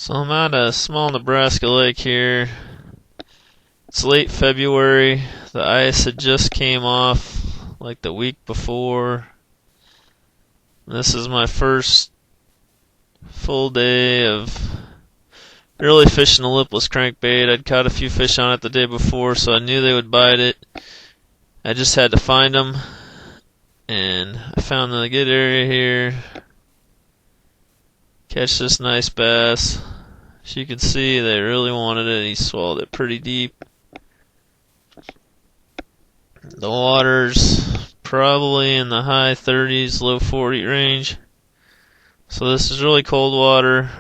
So I'm at a small Nebraska lake here. It's late February. The ice had just came off like the week before. This is my first full day of really fishing the lipless crankbait. I'd caught a few fish on it the day before, so I knew they would bite it. I just had to find them, and I found a good area here. Catch this nice bass. As you can see, they really wanted it. He swallowed it pretty deep. The water's probably in the high 30s, low 40 range. So this is really cold water.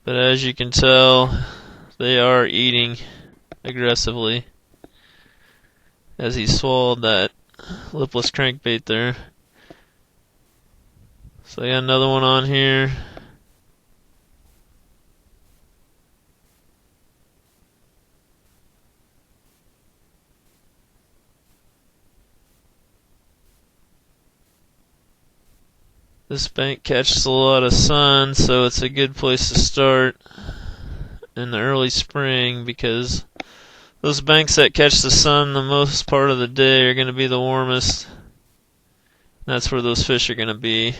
But as you can tell, they are eating aggressively as he swallowed that lipless crankbait there. So I got another one on here. This bank catches a lot of sun, so it's a good place to start in the early spring, because those banks that catch the sun the most part of the day are going to be the warmest. That's where those fish are going to be.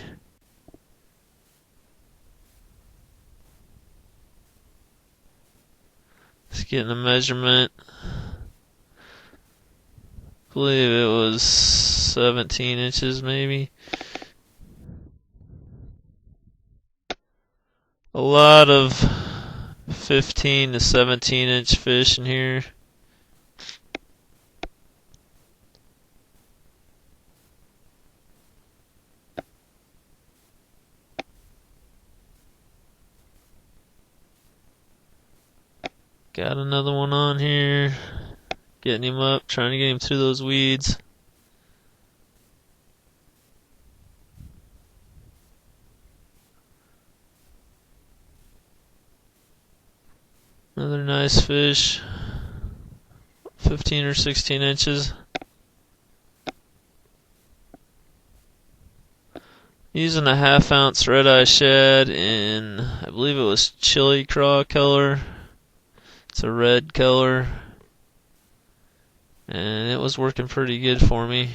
Just getting a measurement. I believe it was 17 inches maybe. A lot of 15 to 17 inch fish in here. Got another one on here. Getting him up, trying to get him through those weeds. Another nice fish. 15 or 16 inches. Using a 1/2 ounce red eye shad in, I believe it was chili craw color. It's a red color, and it was working pretty good for me.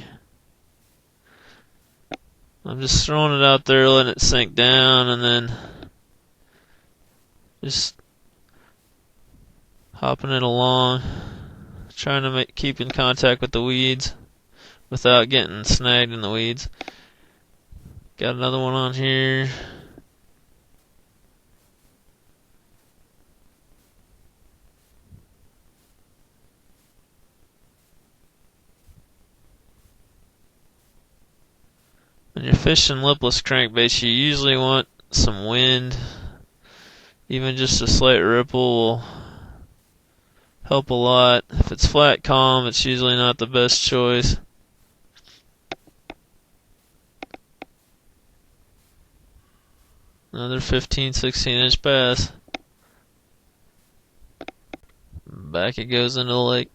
I'm just throwing it out there, letting it sink down, and then just hopping it along, trying to keep in contact with the weeds without getting snagged in the weeds. Got another one on here. When you're fishing lipless crankbaits, you usually want some wind. Even just a slight ripple will help a lot. If it's flat calm, it's usually not the best choice. Another 15, 16 inch bass. Back it goes into the lake.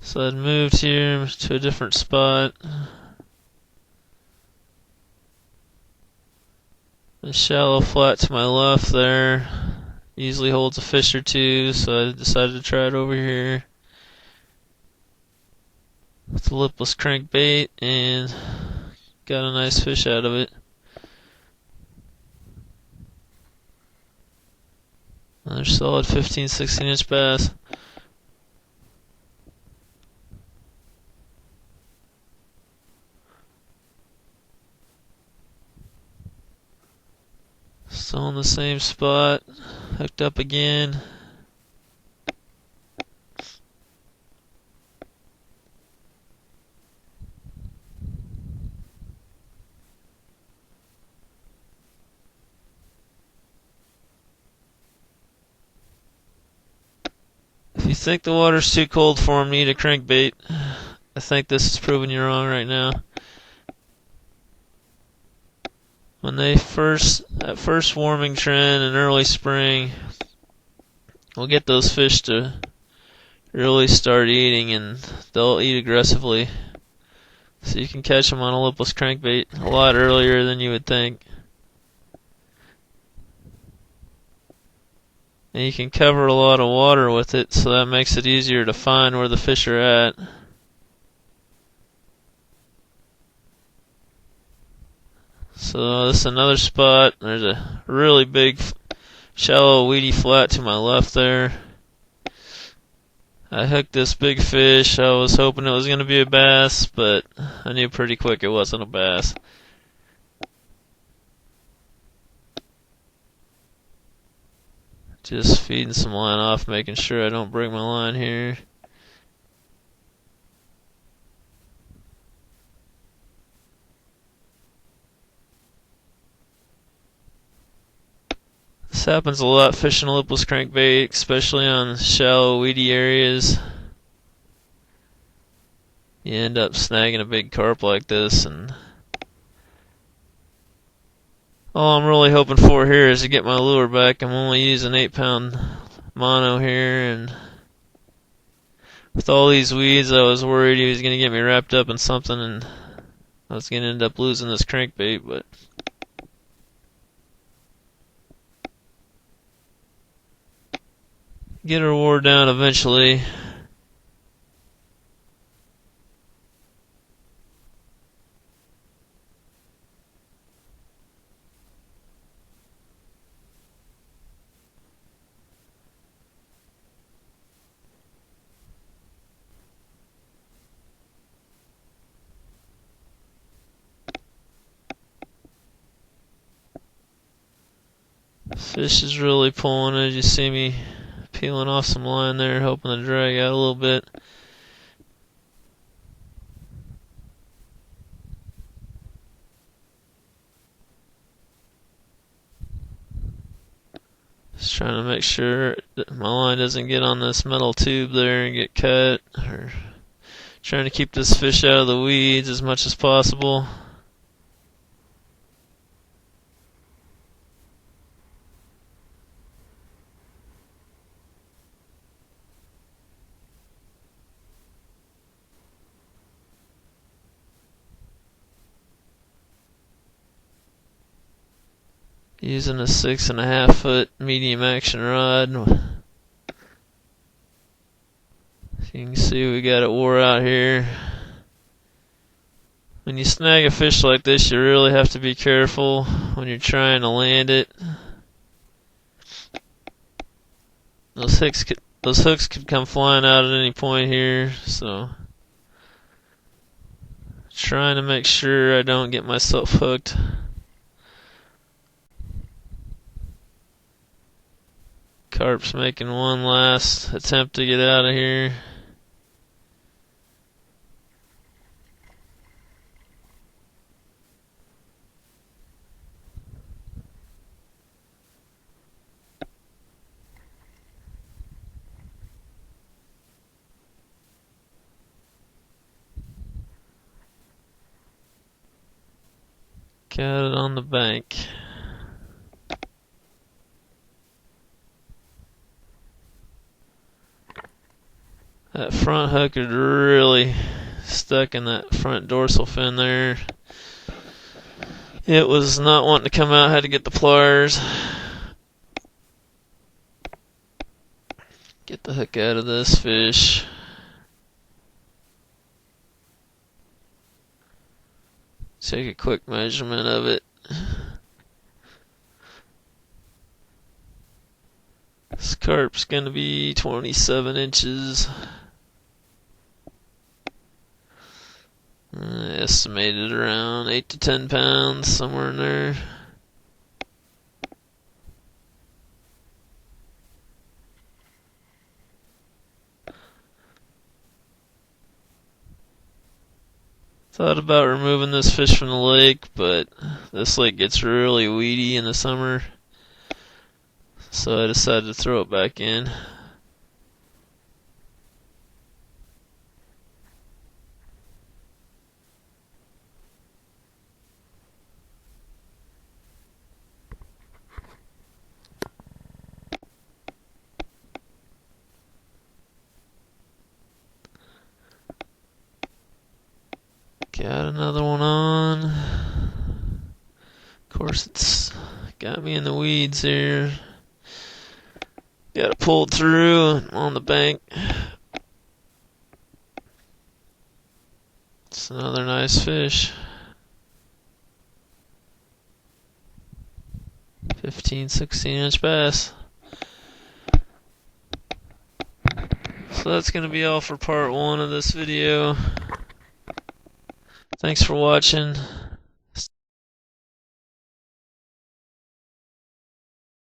So I'd moved here to a different spot. The shallow flat to my left there easily holds a fish or two, so I decided to try it over here with the lipless crankbait, and got a nice fish out of it. Another solid 15, 16 inch bass. Still in the same spot, hooked up again. If you think the water's too cold for them to eat a crankbait, I think this is proving you wrong right now. When that first warming trend in early spring, we'll get those fish to really start eating, and they'll eat aggressively. So you can catch them on a lipless crankbait a lot earlier than you would think. And you can cover a lot of water with it, so that makes it easier to find where the fish are at. So this is another spot. There's a really big, shallow, weedy flat to my left there. I hooked this big fish. I was hoping it was going to be a bass, but I knew pretty quick it wasn't a bass. Just feeding some line off, making sure I don't break my line here. This happens a lot fishing lipless crankbait, especially on shallow, weedy areas. You end up snagging a big carp like this, and all I'm really hoping for here is to get my lure back. I'm only using 8-pound mono here, and with all these weeds, I was worried he was going to get me wrapped up in something, and I was going to end up losing this crankbait, but get her wore down eventually. Fish is really pulling as you see me peeling off some line there, hoping to drag out a little bit. Just trying to make sure that my line doesn't get on this metal tube there and get cut, or trying to keep this fish out of the weeds as much as possible. Using a 6.5 foot medium action rod. As you can see, we got it wore out here. When you snag a fish like this, you really have to be careful when you're trying to land it. Those hooks could come flying out at any point here, so trying to make sure I don't get myself hooked. Carp's making one last attempt to get out of here. Got it on the bank. That front hook is really stuck in that front dorsal fin there. It was not wanting to come out, had to get the pliers. Get the hook out of this fish. Take a quick measurement of it. This carp's gonna be 27 inches. Estimated around 8 to 10 pounds, somewhere in there. Thought about removing this fish from the lake, but this lake gets really weedy in the summer, so I decided to throw it back in. Got another one on. Of course, it's got me in the weeds here. Got it pulled through on the bank. It's another nice fish. 15, 16-inch bass. So that's going to be all for part 1 of this video. Thanks for watching.